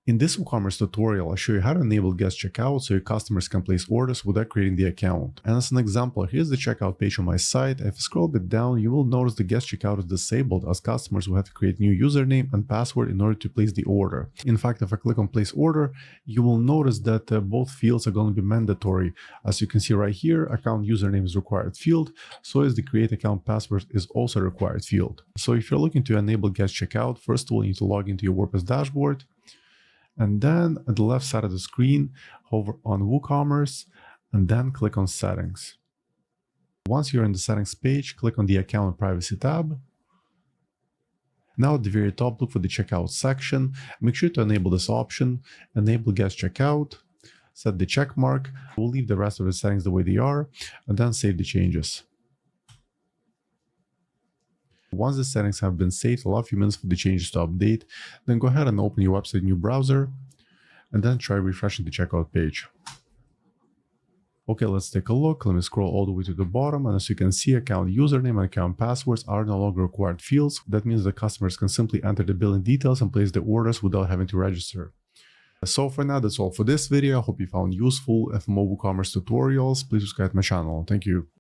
In this WooCommerce tutorial, I'll show you how to enable guest checkout so your customers can place orders without creating the account. And as an example, here's the checkout page on my site. If you scroll a bit down, you will notice the guest checkout is disabled as customers will have to create new username and password in order to place the order. In fact, if I click on place order, you will notice that both fields are going to be mandatory. As you can see right here, account username is required field, so is the create account password is also a required field. So if you're looking to enable guest checkout, first of all, you need to log into your WordPress dashboard. And then at the left side of the screen, hover on WooCommerce, and then click on Settings. Once you're in the Settings page, click on the Account and Privacy tab. Now at the very top, look for the Checkout section. Make sure to enable this option, enable Guest Checkout, set the check mark. We'll leave the rest of the settings the way they are, and then save the changes. Once the settings have been saved, allow a few minutes for the changes to update. Then go ahead and open your website in your browser, and then try refreshing the checkout page. Okay, let's take a look. Let me scroll all the way to the bottom, and as you can see, account username and account passwords are no longer required fields. That means the customers can simply enter the billing details and place the orders without having to register. So for now, that's all for this video. I hope you found useful. For more WooCommerce tutorials, please subscribe to my channel. Thank you.